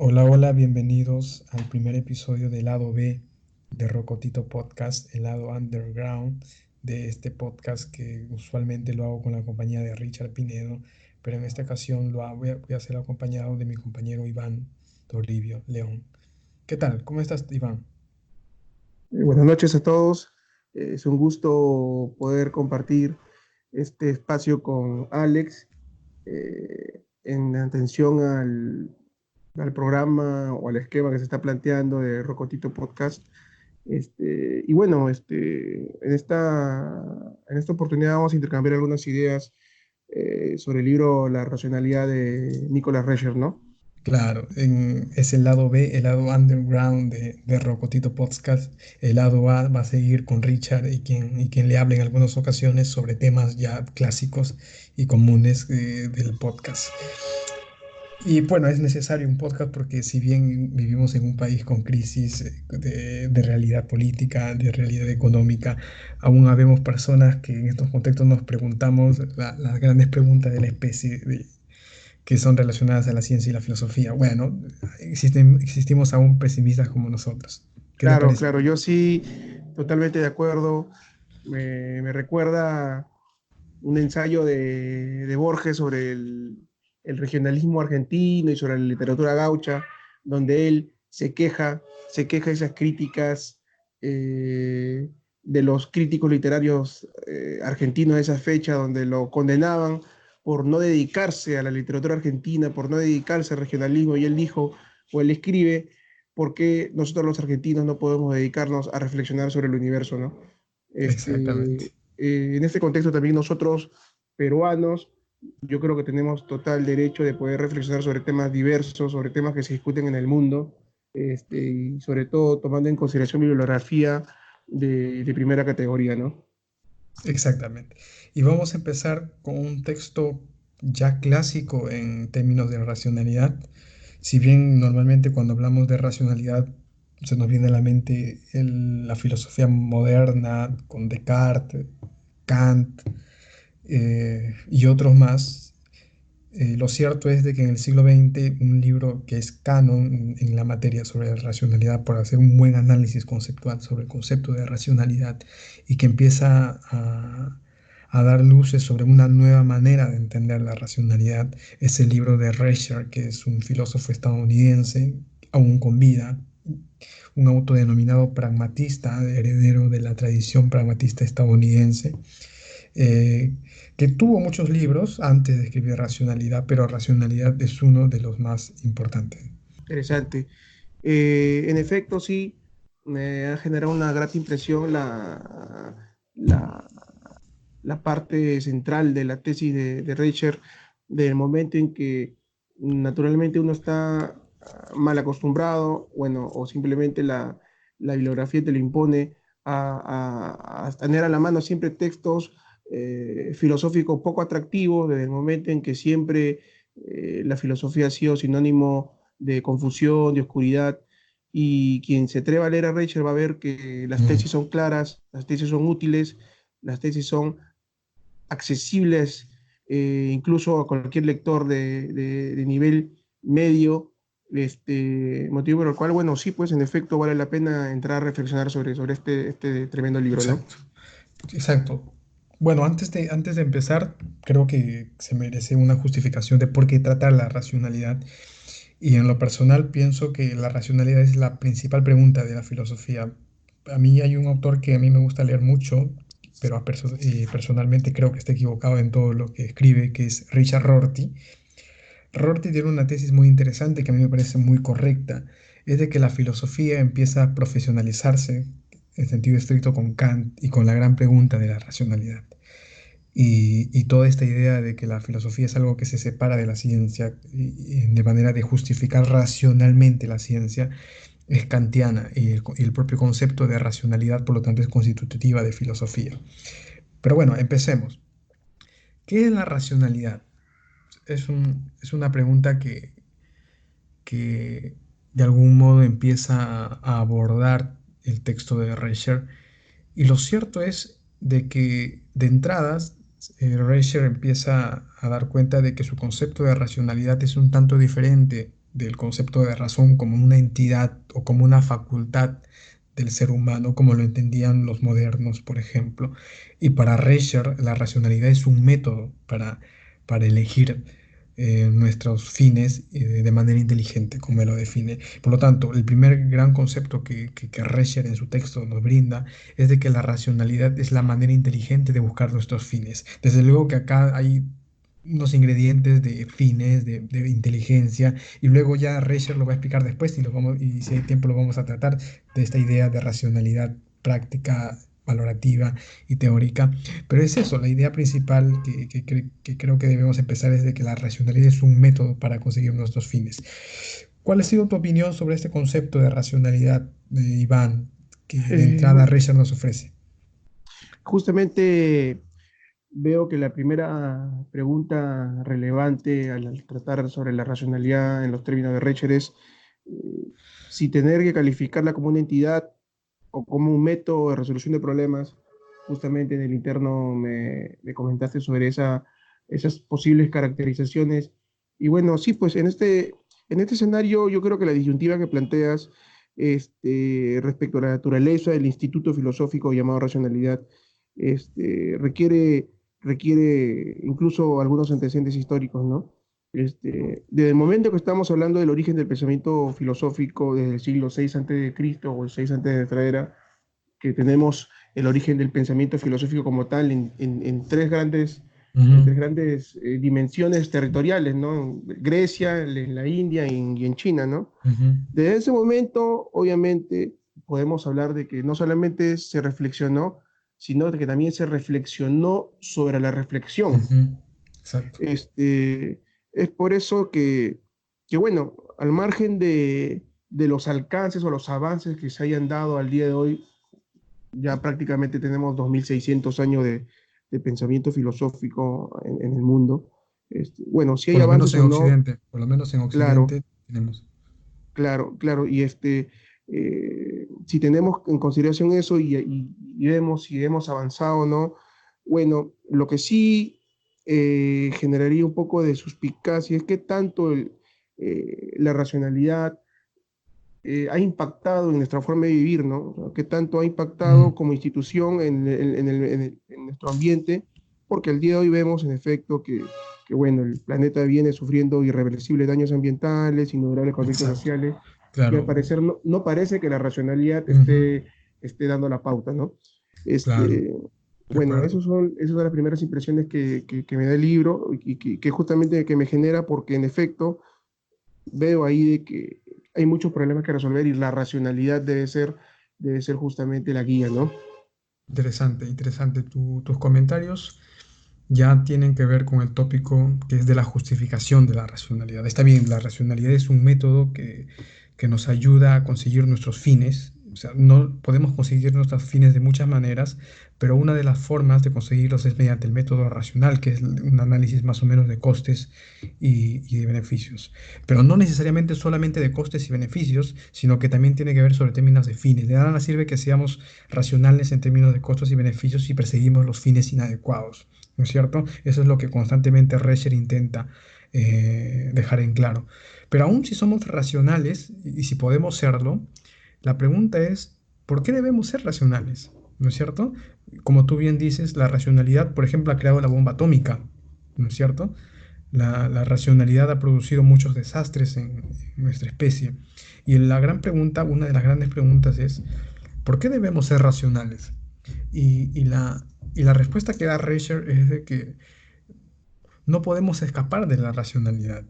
Hola, hola, bienvenidos al primer episodio del lado B de Rocotito Podcast, el lado underground de este podcast que usualmente lo hago con la compañía de Richard Pinedo, pero en esta ocasión voy a ser acompañado de mi compañero Iván Toribio León. ¿Qué tal? ¿Cómo estás, Iván? Buenas noches a todos. Es un gusto poder compartir este espacio con Alex en atención al programa o al esquema que se está planteando de Rocotito Podcast. Y bueno, en esta oportunidad vamos a intercambiar algunas ideas sobre el libro La racionalidad de Nicolas Rescher, ¿no? Claro, es el lado B, el lado underground de Rocotito Podcast. El lado A va a seguir con Richard y quien le hable en algunas ocasiones sobre temas ya clásicos y comunes del podcast. Y bueno, es necesario un podcast porque si bien vivimos en un país con crisis de realidad política, de realidad económica, aún habemos personas que en estos contextos nos preguntamos las grandes preguntas de la especie, que son relacionadas a la ciencia y la filosofía. Bueno, existimos aún pesimistas como nosotros. ¿Qué te Claro, parece? claro, yo sí, totalmente de acuerdo. Me recuerda un ensayo de Borges sobre el regionalismo argentino y sobre la literatura gaucha, donde él se queja de esas críticas de los críticos literarios argentinos de esa fecha, donde lo condenaban por no dedicarse a la literatura argentina, por no dedicarse al regionalismo, y él dijo, o él escribe, ¿por qué nosotros los argentinos no podemos dedicarnos a reflexionar sobre el universo, ¿no? Exactamente. En este contexto también nosotros, peruanos, yo creo que tenemos total derecho de poder reflexionar sobre temas diversos, sobre temas que se discuten en el mundo, y sobre todo tomando en consideración bibliografía de primera categoría, ¿no? Exactamente. Y vamos a empezar con un texto ya clásico en términos de racionalidad. Si bien normalmente cuando hablamos de racionalidad se nos viene a la mente la filosofía moderna con Descartes, Kant y otros más. Lo cierto es de que en el siglo XX un libro que es canon en la materia sobre la racionalidad, por hacer un buen análisis conceptual sobre el concepto de racionalidad y que empieza a dar luces sobre una nueva manera de entender la racionalidad, es el libro de Reicher, que es un filósofo estadounidense, aún con vida, un autodenominado pragmatista, heredero de la tradición pragmatista estadounidense, eh, que tuvo muchos libros antes de escribir Racionalidad, pero Racionalidad es uno de los más importantes. Interesante. En efecto, sí, me ha generado una grata impresión la parte central de la tesis de Reicher, del momento en que naturalmente uno está mal acostumbrado, bueno, o simplemente la bibliografía te lo impone a tener a la mano siempre textos filosóficos poco atractivos, desde el momento en que siempre la filosofía ha sido sinónimo de confusión, de oscuridad. Y quien se atreva a leer a Reicher va a ver que las Mm, tesis son claras, las tesis son útiles, las tesis son accesibles incluso a cualquier lector de nivel medio, motivo por el cual, bueno, sí, pues en efecto vale la pena entrar a reflexionar sobre este tremendo libro, ¿no? exacto, exacto. Bueno, antes de empezar, creo que se merece una justificación de por qué tratar la racionalidad. Y en lo personal pienso que la racionalidad es la principal pregunta de la filosofía. A mí hay un autor que a mí me gusta leer mucho, pero personalmente creo que está equivocado en todo lo que escribe, que es Richard Rorty. Rorty tiene una tesis muy interesante que a mí me parece muy correcta. Es de que la filosofía empieza a profesionalizarse en sentido estricto con Kant y con la gran pregunta de la racionalidad. Y toda esta idea de que la filosofía es algo que se separa de la ciencia y de manera de justificar racionalmente la ciencia es kantiana y el propio concepto de racionalidad, por lo tanto, es constitutiva de filosofía. Pero bueno, empecemos. ¿Qué es la racionalidad? Es una pregunta que de algún modo empieza a abordar el texto de Reicher. Y lo cierto es de que de entradas Reicher empieza a dar cuenta de que su concepto de racionalidad es un tanto diferente del concepto de razón como una entidad o como una facultad del ser humano, como lo entendían los modernos, por ejemplo. Y para Rescher, la racionalidad es un método para elegir nuestros fines de manera inteligente, como él lo define. Por lo tanto, el primer gran concepto que Rescher en su texto nos brinda es de que la racionalidad es la manera inteligente de buscar nuestros fines. Desde luego que acá hay unos ingredientes de fines, de inteligencia, y luego ya Reicher lo va a explicar después y si hay tiempo lo vamos a tratar de esta idea de racionalidad práctica, valorativa y teórica. Pero es eso, la idea principal que creo que debemos empezar es de que la racionalidad es un método para conseguir nuestros fines. ¿Cuál ha sido tu opinión sobre este concepto de racionalidad, Iván, que de entrada Bueno, Reicher nos ofrece? justamente veo que la primera pregunta relevante al tratar sobre la racionalidad en los términos de Reicher es si tener que calificarla como una entidad o como un método de resolución de problemas. Justamente en el interno me comentaste sobre esas posibles caracterizaciones. Y bueno, sí, pues en este escenario yo creo que la disyuntiva que planteas respecto a la naturaleza del instituto filosófico llamado racionalidad requiere incluso algunos antecedentes históricos, ¿no? Desde el momento que estamos hablando del origen del pensamiento filosófico desde el siglo VI antes de Cristo o el 6 antes de nuestra era, que tenemos el origen del pensamiento filosófico como tal en Ujú, tres grandes dimensiones territoriales, ¿no? Grecia, en la India y en China, ¿no? ujú, Desde ese momento, obviamente, podemos hablar de que no solamente se reflexionó, sino de que también se reflexionó sobre la reflexión. ujú. Exacto. Este, es por eso bueno, al margen de los alcances o los avances que se hayan dado al día de hoy, ya prácticamente tenemos 2600 años de pensamiento filosófico en el mundo. Bueno, si hay Por lo menos avances en o no, Occidente, por lo menos en claro, Occidente tenemos. claro, si tenemos en consideración eso y vemos si hemos avanzado o no, bueno, lo que sí generaría un poco de suspicacia es que tanto la racionalidad ha impactado en nuestra forma de vivir, ¿no? O sea, qué tanto ha impactado Mm, como institución en nuestro ambiente, porque al día de hoy vemos en efecto bueno, el planeta viene sufriendo irreversibles daños ambientales, innumerables conflictos exacto, sociales, y al claro, parecer no parece que la racionalidad ujú, esté dando la pauta, ¿no? claro, Este, de bueno, acuerdo. esas son las primeras impresiones que me da el libro y que justamente que me genera porque en efecto veo ahí de que hay muchos problemas que resolver y la racionalidad debe ser justamente la guía, ¿no? Interesante, interesante. Tus comentarios ya tienen que ver con el tópico que es de la justificación de la racionalidad. Está bien, la racionalidad es un método que nos ayuda a conseguir nuestros fines. O sea, no podemos conseguir nuestros fines de muchas maneras, pero una de las formas de conseguirlos es mediante el método racional, que es un análisis más o menos de costes y de beneficios. Pero no necesariamente solamente de costes y beneficios, sino que también tiene que ver sobre términos de fines. De nada sirve que seamos racionales en términos de costos y beneficios si perseguimos los fines inadecuados. ¿No es cierto? Eso es lo que constantemente Rescher intenta dejar en claro. Pero aún si somos racionales y si podemos serlo, la pregunta es, ¿por qué debemos ser racionales? ¿No es cierto? Como tú bien dices, la racionalidad, por ejemplo, ha creado la bomba atómica, ¿no es cierto? La racionalidad ha producido muchos desastres en nuestra especie. Y la gran pregunta, una de las grandes preguntas es, ¿por qué debemos ser racionales? Y la respuesta que da Reicher es de que no podemos escapar de la racionalidad,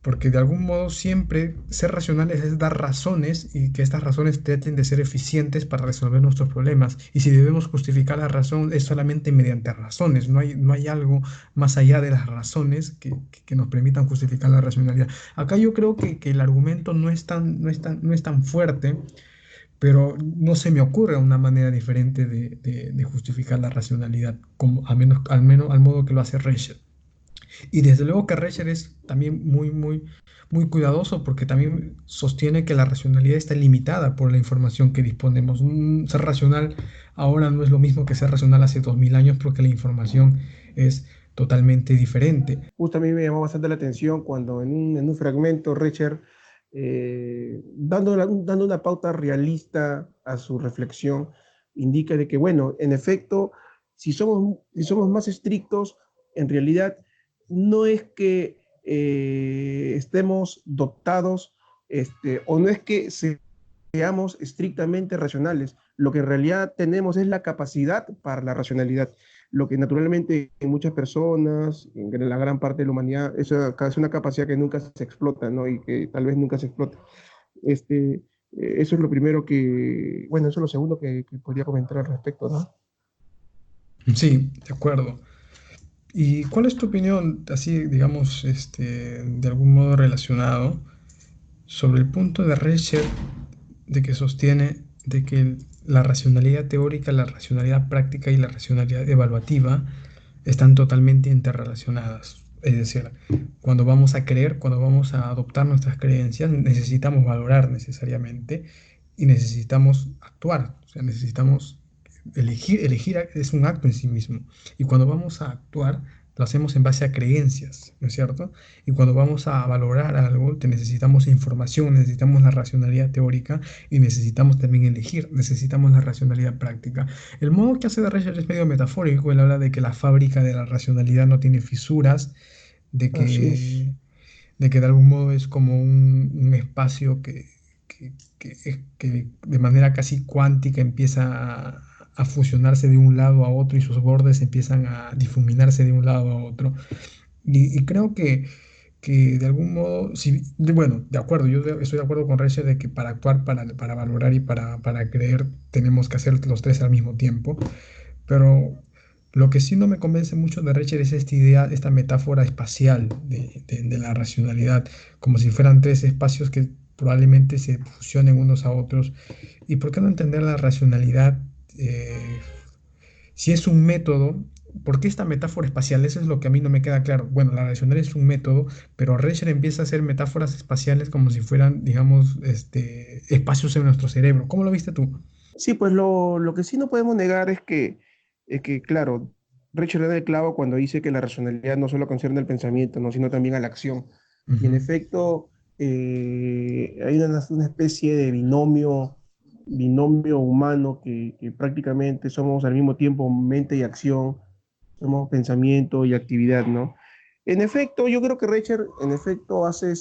porque de algún modo siempre ser racionales es dar razones y que estas razones traten de ser eficientes para resolver nuestros problemas. Y si debemos justificar la razón es solamente mediante razones, no hay algo más allá de las razones que nos permitan justificar la racionalidad. Acá yo creo que el argumento no es tan fuerte, pero no se me ocurre una manera diferente de justificar la racionalidad, como, al modo que lo hace Reicher. Y desde luego que Reicher es también muy cuidadoso porque también sostiene que la racionalidad está limitada por la información que disponemos. Ser racional ahora no es lo mismo que ser racional hace 2000 años porque la información es totalmente diferente. Justo a mí me llamó bastante la atención cuando en un fragmento Recher, dando una pauta realista a su reflexión, indica de que, bueno, en efecto, si somos más estrictos, en realidad no es que estemos dotados, o no es que seamos estrictamente racionales. Lo que en realidad tenemos es la capacidad para la racionalidad. Lo que naturalmente en muchas personas, en la gran parte de la humanidad, es una capacidad que nunca se explota, ¿no? Y que tal vez nunca se explota. Eso es lo primero que, bueno, eso es lo segundo que podría comentar al respecto, ¿no? Sí, de acuerdo. ¿Y cuál es tu opinión, así, digamos, de algún modo relacionado, sobre el punto de Reicher de que sostiene de que la racionalidad teórica, la racionalidad práctica y la racionalidad evaluativa están totalmente interrelacionadas? Es decir, cuando vamos a creer, cuando vamos a adoptar nuestras creencias, necesitamos valorar necesariamente y necesitamos actuar, o sea, necesitamos elegir es un acto en sí mismo. Y cuando vamos a actuar, lo hacemos en base a creencias, ¿no es cierto? Y cuando vamos a valorar algo, necesitamos información, necesitamos la racionalidad teórica y necesitamos también elegir, necesitamos la racionalidad práctica. El modo que hace de Reicher es medio metafórico, él habla de que la fábrica de la racionalidad no tiene fisuras, de Así es. que, de que de algún modo es como un espacio que de manera casi cuántica empieza a fusionarse de un lado a otro y sus bordes empiezan a difuminarse de un lado a otro. Y creo que de algún modo, bueno, de acuerdo, estoy de acuerdo con Reicher de que para actuar, para valorar y para creer, tenemos que hacer los tres al mismo tiempo, pero lo que sí no me convence mucho de Reicher es esta idea, esta metáfora espacial de la racionalidad, como si fueran tres espacios que probablemente se fusionen unos a otros. ¿Y por qué no entender la racionalidad? eh, si es un método, ¿por qué esta metáfora espacial? Eso es lo que a mí no me queda claro. Bueno, la racionalidad es un método, pero Reicher empieza a hacer metáforas espaciales como si fueran, digamos, espacios en nuestro cerebro. ¿Cómo lo viste tú? Sí, pues lo que sí no podemos negar es que claro, Richard da el clavo cuando dice que la racionalidad no solo concierne al pensamiento, ¿no? Sino también a la acción. Y en Ujú, efecto, hay una especie de binomio humano que prácticamente somos al mismo tiempo mente y acción, somos pensamiento y actividad, ¿no? En efecto, yo creo que Richard, en efecto, hace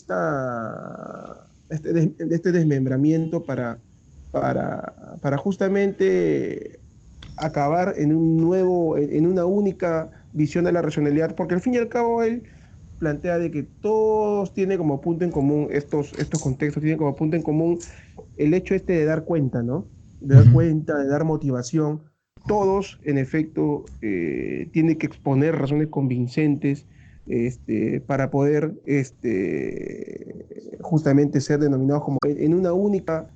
este desmembramiento para justamente acabar en un nuevo, en una única visión de la racionalidad, porque al fin y al cabo él plantea de que todos tienen como punto en común, estos contextos tienen como punto en común el hecho de dar cuenta, ¿no? De dar ujú, cuenta, de dar motivación. Todos, en efecto, tienen que exponer razones convincentes para poder justamente ser denominados como en una única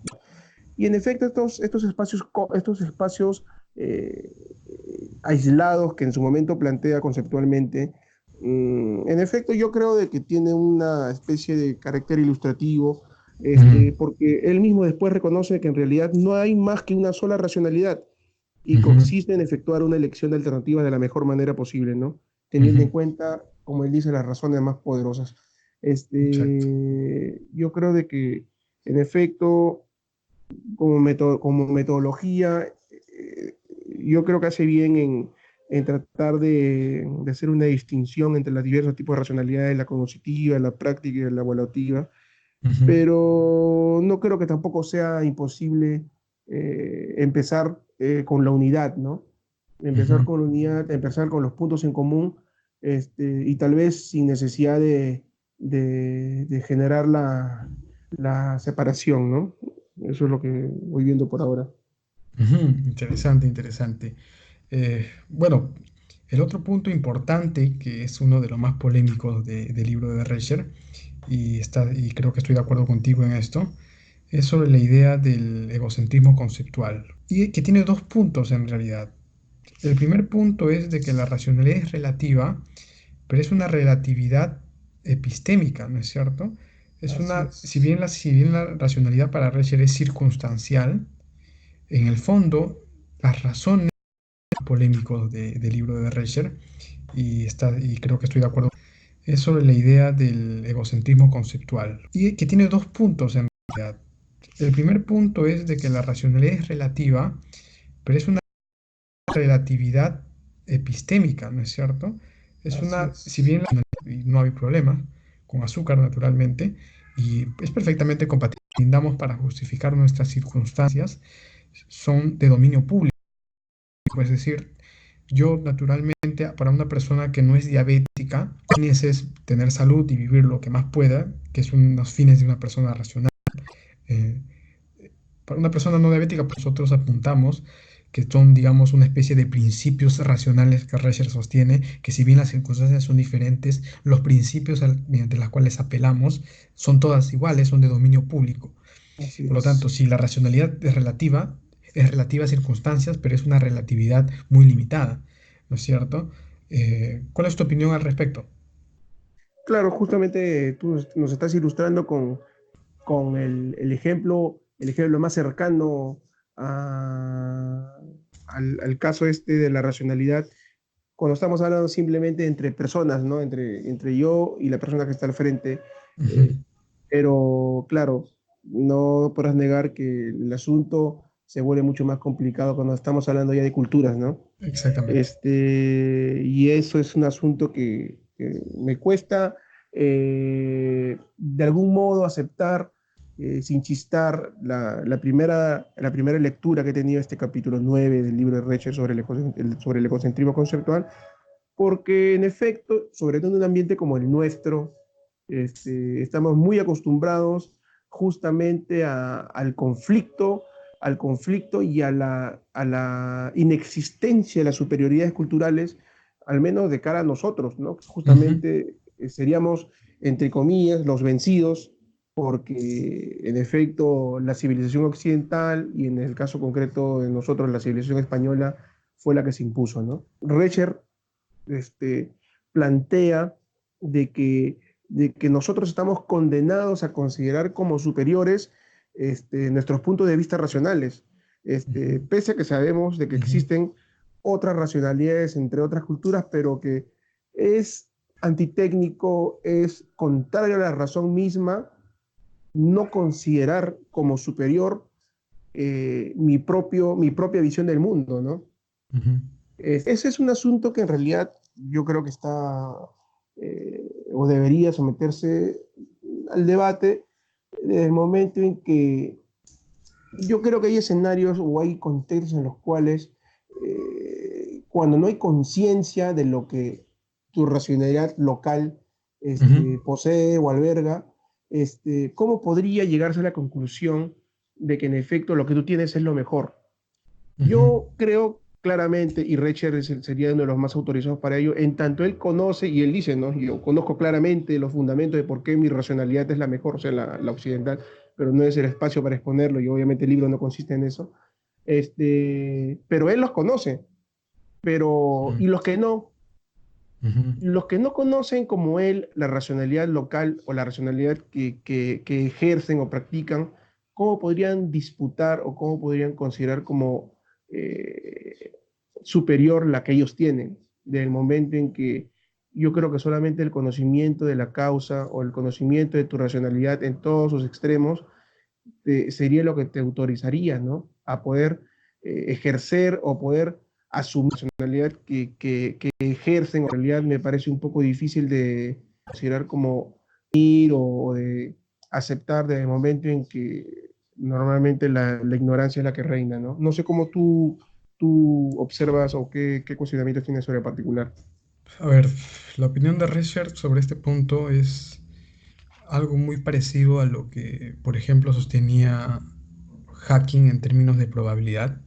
y en efecto, estos espacios eh, aislados que en su momento plantea conceptualmente, en efecto yo creo de que tiene una especie de carácter ilustrativo, ujú, porque él mismo después reconoce que en realidad no hay más que una sola racionalidad y ujú, consiste en efectuar una elección de alternativas de la mejor manera posible, ¿no? Teniendo en ujú. cuenta, como él dice, las razones más poderosas. Exacto. Yo creo de que, en efecto, como metodología, yo creo que hace bien en tratar de hacer una distinción entre los diversos tipos de racionalidades, la cognitiva, la práctica y la evaluativa, Ujú, pero no creo que tampoco sea imposible empezar con la unidad, ¿no? Empezar ujú. con la unidad, empezar con los puntos en común, y tal vez sin necesidad de generar la separación, ¿no? Eso es lo que voy viendo por ahora. Ujú, interesante, interesante. Bueno, el otro punto importante, que es uno de los más polémicos del libro de Reicher, y creo que estoy de acuerdo contigo en esto, es sobre la idea del egocentrismo conceptual, y que tiene dos puntos en realidad. El primer punto es de que la racionalidad es relativa, pero es una relatividad epistémica, ¿no es cierto? Así Si es. bien si bien la racionalidad para Reicher es circunstancial, en el fondo, las razones polémicos del libro de Rescher, y creo que estoy de acuerdo. Es sobre la idea del egocentrismo conceptual, y que tiene dos puntos en realidad. El primer punto es de que la racionalidad es relativa, pero es una relatividad epistémica, ¿no es cierto? Así Si es. bien no hay problema con azúcar naturalmente, y es perfectamente compatible, brindamos para justificar nuestras circunstancias, son de dominio público. Es decir, yo naturalmente, para una persona que no es diabética, es tener salud y vivir lo que más pueda, que son los fines de una persona racional. Eh, para una persona no diabética, pues nosotros apuntamos que son, digamos, una especie de principios racionales que Rescher sostiene, que si bien las circunstancias son diferentes, los principios mediante los cuales apelamos son todas iguales, son de dominio público. Así Por lo tanto, es. si la racionalidad es relativa a circunstancias, pero es una relatividad muy limitada, ¿no es cierto? ¿Cuál es tu opinión al respecto? Claro, justamente tú nos estás ilustrando con el ejemplo más cercano al caso este de la racionalidad, cuando estamos hablando simplemente entre personas, ¿no? Entre yo y la persona que está al frente. Ujú. eh, pero claro, no podrás negar que el asunto se vuelve mucho más complicado cuando estamos hablando ya de culturas, ¿no? Exactamente. Y eso es un asunto que me cuesta de algún modo aceptar, sin chistar, la primera lectura que he tenido este capítulo 9 del libro de Recher sobre el ecocentrismo conceptual, porque en efecto, sobre todo en un ambiente como el nuestro, estamos muy acostumbrados justamente al conflicto y a la inexistencia de las superioridades culturales, al menos de cara a nosotros, ¿no? Ujú. Justamente seríamos, entre comillas, los vencidos, porque en efecto la civilización occidental, y en el caso concreto de nosotros, la civilización española, fue la que se impuso, ¿no? Recher este, plantea de que, de que nosotros estamos condenados a considerar como superiores nuestros puntos de vista racionales, Ujú. pese a que sabemos de que Ujú. existen otras racionalidades entre otras culturas, pero que es antitécnico, es contrario a la razón misma, no considerar como superior mi propia visión del mundo, ¿no? Ujú. Ese es un asunto que en realidad yo creo que está o debería someterse al debate desde el momento en que yo creo que hay escenarios o hay contextos en los cuales cuando no hay conciencia de lo que tu racionalidad local Ujú. posee o alberga, ¿cómo podría llegarse a la conclusión de que en efecto lo que tú tienes es lo mejor? Ujú. Yo creo claramente, y Recher sería uno de los más autorizados para ello, en tanto él conoce y él dice, ¿no? Yo conozco claramente los fundamentos de por qué mi racionalidad es la mejor, o sea, la occidental, pero no es el espacio para exponerlo y obviamente el libro no consiste en eso. Pero él los conoce, pero y Ujú. los que no conocen como él la racionalidad local o la racionalidad que ejercen o practican, ¿cómo podrían disputar o cómo podrían considerar como eh, superior la que ellos tienen? Del momento en que yo creo que solamente el conocimiento de la causa o el conocimiento de tu racionalidad en todos sus extremos sería lo que te autorizaría, ¿no? A poder ejercer o poder asumir la personalidad que ejercen. En realidad me parece un poco difícil de considerar como ir o de aceptar desde el momento en que normalmente la ignorancia es la que reina, ¿no? No sé cómo tú observas o qué cuestionamientos tienes sobre el particular. A ver, la opinión de Richard sobre este punto es algo muy parecido a lo que, por ejemplo, sostenía Hacking en términos de probabilidad.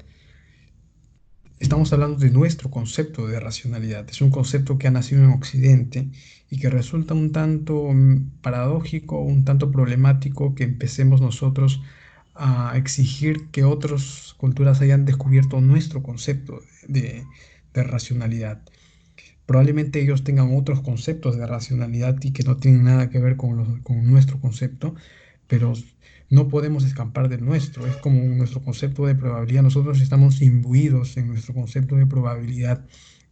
Estamos hablando de nuestro concepto de racionalidad. Es un concepto que ha nacido en Occidente y que resulta un tanto paradójico, un tanto problemático que empecemos nosotros a exigir que otras culturas hayan descubierto nuestro concepto de racionalidad. Probablemente ellos tengan otros conceptos de racionalidad y que no tienen nada que ver con nuestro concepto, pero no podemos escapar del nuestro. Es como nuestro concepto de probabilidad. Nosotros estamos imbuidos en nuestro concepto de probabilidad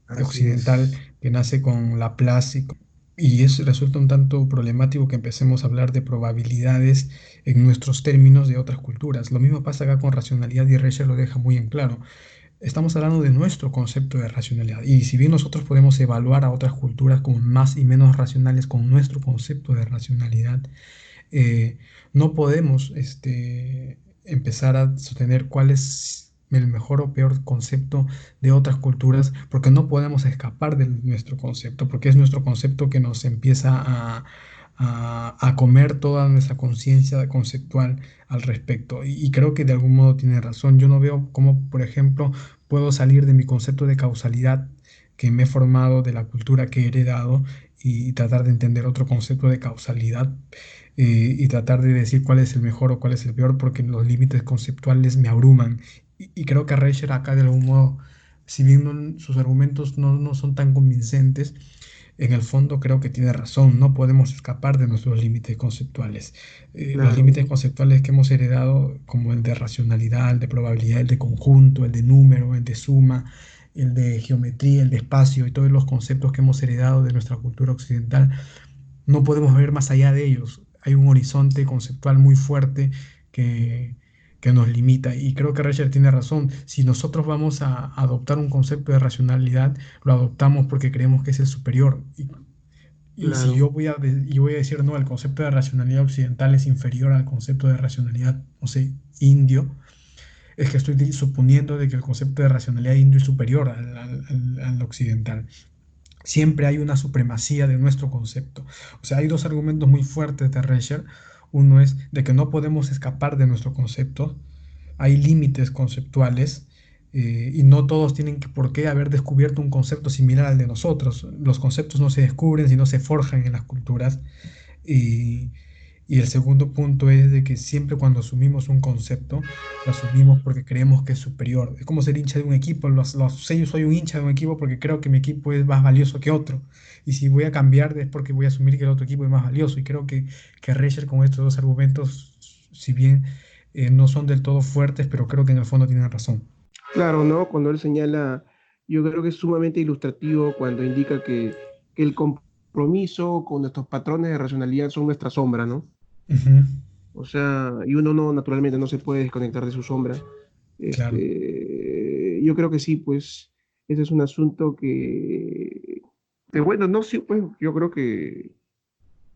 Así occidental es, que nace con Laplace y eso resulta un tanto problemático que empecemos a hablar de probabilidades en nuestros términos de otras culturas. Lo mismo pasa acá con racionalidad y Reicher lo deja muy en claro. Estamos hablando de nuestro concepto de racionalidad y si bien nosotros podemos evaluar a otras culturas como más y menos racionales con nuestro concepto de racionalidad, eh, no podemos empezar a sostener cuál es el mejor o peor concepto de otras culturas, porque no podemos escapar de nuestro concepto, porque es nuestro concepto que nos empieza a comer toda nuestra conciencia conceptual al respecto. Y creo que de algún modo tiene razón. Yo no veo cómo, por ejemplo, puedo salir de mi concepto de causalidad que me he formado de la cultura que he heredado y tratar de entender otro concepto de causalidad y tratar de decir cuál es el mejor o cuál es el peor, porque los límites conceptuales me abruman. Y creo que Reicher acá de algún modo, si bien sus argumentos no son tan convincentes, en el fondo creo que tiene razón, no podemos escapar de nuestros límites conceptuales. Los claro, límites conceptuales que hemos heredado, como el de racionalidad, el de probabilidad, el de conjunto, el de número, el de suma, el de geometría, el de espacio y todos los conceptos que hemos heredado de nuestra cultura occidental, no podemos ver más allá de ellos. Hay un horizonte conceptual muy fuerte que, que nos limita. Y creo que Reicher tiene razón. Si nosotros vamos a adoptar un concepto de racionalidad, lo adoptamos porque creemos que es el superior. Y si claro, yo voy a decir, no, el concepto de racionalidad occidental es inferior al concepto de racionalidad, no sé, indio, es que estoy suponiendo de que el concepto de racionalidad indio es superior al occidental. Siempre hay una supremacía de nuestro concepto. O sea, hay dos argumentos muy fuertes de Reicher. Uno es de que no podemos escapar de nuestro concepto. Hay límites conceptuales y no todos tienen por qué haber descubierto un concepto similar al de nosotros. Los conceptos no se descubren, sino se forjan en las culturas. Y, y el segundo punto es de que siempre cuando asumimos un concepto, lo asumimos porque creemos que es superior. Es como ser hincha de un equipo. Yo soy un hincha de un equipo porque creo que mi equipo es más valioso que otro. Y si voy a cambiar es porque voy a asumir que el otro equipo es más valioso. Y creo que Reicher con estos dos argumentos, si bien no son del todo fuertes, pero creo que en el fondo tienen razón. claro, ¿no? Cuando él señala, yo creo que es sumamente ilustrativo cuando indica que el compromiso con nuestros patrones de racionalidad son nuestra sombra, ¿no? Ujú, O sea, y uno no, naturalmente no se puede desconectar de su sombra. claro, Yo creo que sí, pues, ese es un asunto que bueno, no, sí, pues, yo creo que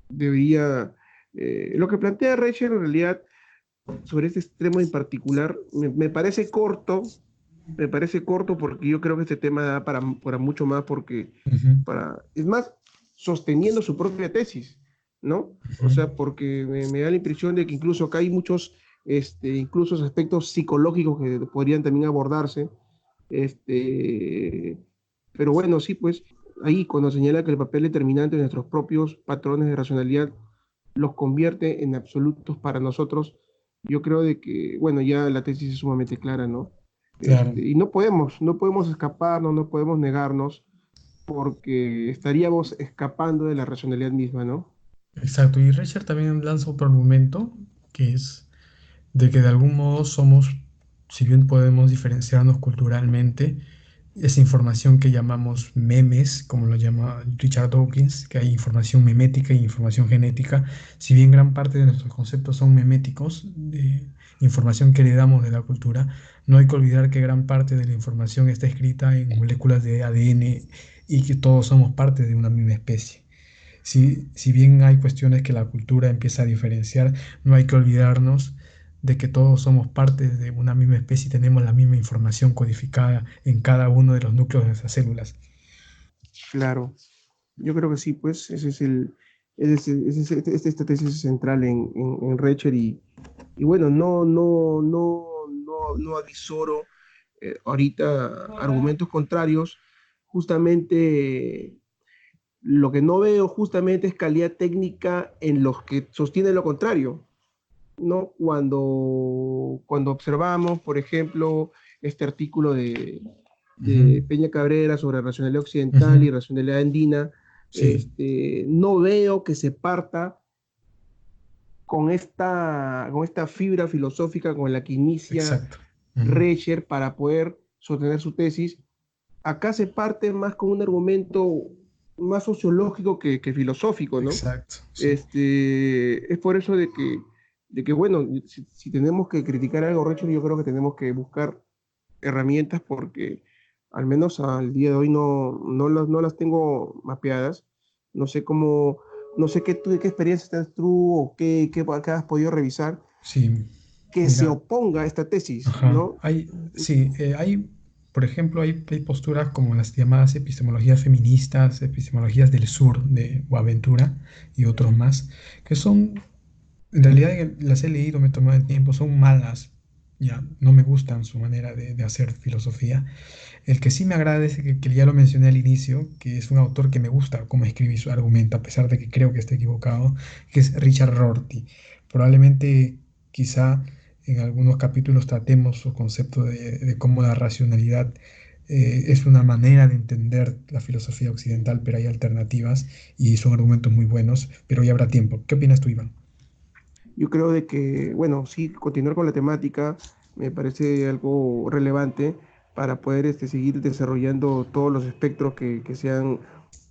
debería, lo que plantea Rachel en realidad sobre este extremo en particular, me parece corto porque yo creo que este tema da para mucho más porque, ujú, es más, sosteniendo su propia tesis, ¿no? O ujú, sea, porque me da la impresión de que incluso acá hay muchos, incluso aspectos psicológicos que podrían también abordarse, este, pero bueno, sí, pues ahí cuando señala que el papel determinante de nuestros propios patrones de racionalidad los convierte en absolutos para nosotros, yo creo de que, bueno, ya la tesis es sumamente clara, ¿no? claro, Y no podemos escaparnos, no podemos negarnos, porque estaríamos escapando de la racionalidad misma, ¿no? exacto. Y Reicher también lanza otro argumento que es de que de algún modo somos, si bien podemos diferenciarnos culturalmente, esa información que llamamos memes, como lo llama Richard Dawkins, que hay información memética y información genética, si bien gran parte de nuestros conceptos son meméticos, de información que heredamos de la cultura, no hay que olvidar que gran parte de la información está escrita en moléculas de ADN y que todos somos parte de una misma especie. Si bien hay cuestiones que la cultura empieza a diferenciar, no hay que olvidarnos de que todos somos parte de una misma especie y tenemos la misma información codificada en cada uno de los núcleos de nuestras células. Claro, yo creo que sí, pues esta tesis es central en Recher y bueno, no avisoro ahorita argumentos contrarios, justamente lo que no veo justamente es calidad técnica en los que sostienen lo contrario, ¿no? Cuando observamos, por ejemplo, este artículo Ujú, de Peña Cabrera sobre racionalidad occidental y ujú, racionalidad andina, sí, no veo que se parta con esta fibra filosófica con la que inicia Exacto. Ujú. Reicher para poder sostener su tesis. Acá se parte más con un argumento más sociológico que filosófico, ¿no? Exacto, sí. Es por eso de que bueno, si tenemos que criticar algo, Reicher, yo creo que tenemos que buscar herramientas porque al menos al día de hoy no las tengo mapeadas. No sé cómo, no sé qué experiencia tienes tú o qué has podido revisar Sí, que se mira, oponga a esta tesis, ajá. ¿no? Sí, por ejemplo, hay posturas como las llamadas epistemologías feministas, epistemologías del sur de Boaventura y otros más, que son, en realidad las he leído, me he tomado el tiempo, son malas, ya, no me gustan su manera de hacer filosofía. El que sí me agrada es que ya lo mencioné al inicio, que es un autor que me gusta cómo escribe su argumento, a pesar de que creo que esté equivocado, que es Richard Rorty. Probablemente, quizá en algunos capítulos tratemos su concepto de cómo la racionalidad es una manera de entender la filosofía occidental, pero hay alternativas y son argumentos muy buenos, pero ya habrá tiempo. ¿Qué opinas tú, Iván? Yo creo de que, bueno, sí, continuar con la temática me parece algo relevante para poder seguir desarrollando todos los espectros que sean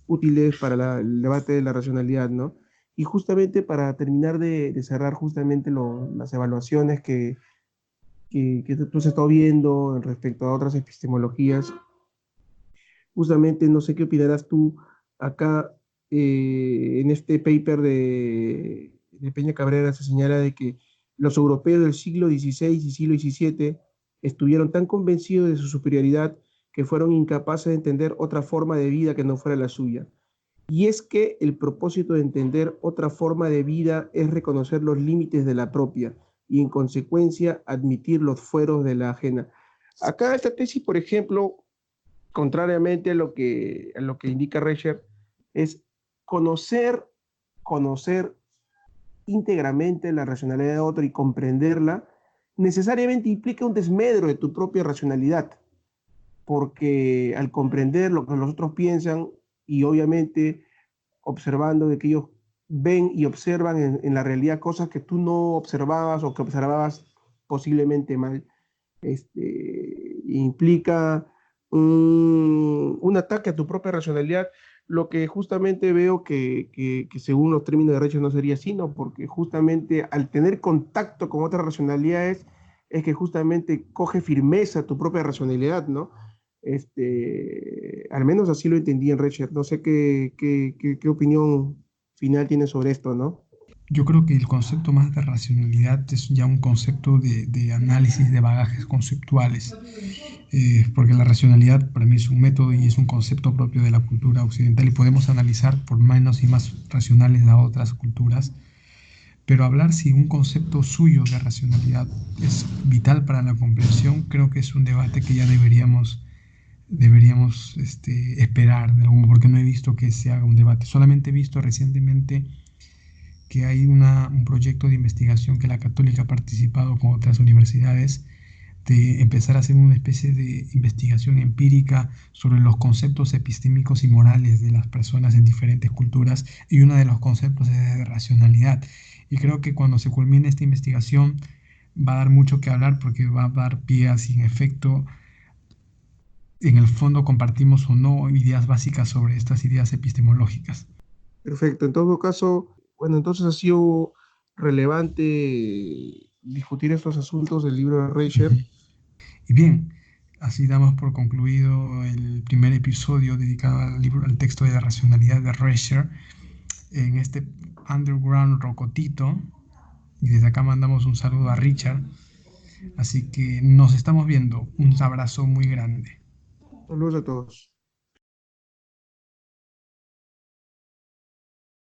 útiles para el debate de la racionalidad, ¿no? Y justamente para terminar de cerrar justamente las evaluaciones que tú has estado viendo respecto a otras epistemologías, justamente no sé qué opinarás tú acá en este paper de Peña Cabrera se señala de que los europeos del siglo XVI y siglo XVII estuvieron tan convencidos de su superioridad que fueron incapaces de entender otra forma de vida que no fuera la suya. Y es que el propósito de entender otra forma de vida es reconocer los límites de la propia y en consecuencia admitir los fueros de la ajena. Acá esta tesis, por ejemplo, contrariamente a lo que indica Rescher, es conocer, conocer íntegramente la racionalidad de otro y comprenderla, necesariamente implica un desmedro de tu propia racionalidad, porque al comprender lo que los otros piensan y obviamente observando de que ellos ven y observan en la realidad cosas que tú no observabas o que observabas posiblemente mal, implica un ataque a tu propia racionalidad, lo que justamente veo que según los términos de derecho no sería así, ¿no? Porque justamente al tener contacto con otras racionalidades es que justamente coge firmeza tu propia racionalidad, ¿no? Al menos así lo entendí en Richard. No sé qué opinión final tienes sobre esto, ¿no? Yo creo que el concepto más de racionalidad es ya un concepto de análisis de bagajes conceptuales, porque la racionalidad para mí es un método y es un concepto propio de la cultura occidental y podemos analizar por menos y más racionales a otras culturas, pero hablar si un concepto suyo de racionalidad es vital para la comprensión, creo que es un debate que ya deberíamos esperar, de algún, porque no he visto que se haga un debate, solamente he visto recientemente que hay un proyecto de investigación que la Católica ha participado con otras universidades de empezar a hacer una especie de investigación empírica sobre los conceptos epistémicos y morales de las personas en diferentes culturas y uno de los conceptos es de racionalidad. Y creo que cuando se culmine esta investigación va a dar mucho que hablar porque va a dar pie a si en efecto en el fondo compartimos o no ideas básicas sobre estas ideas epistemológicas. Perfecto. En todo caso, bueno, entonces ha sido relevante discutir estos asuntos del libro de Ujú. Reicher. Y bien, así damos por concluido el primer episodio dedicado al libro, al texto de la racionalidad de Rescher en este underground rocotito. Y desde acá mandamos un saludo a Richard. Así que nos estamos viendo. Un abrazo muy grande. Saludos a todos.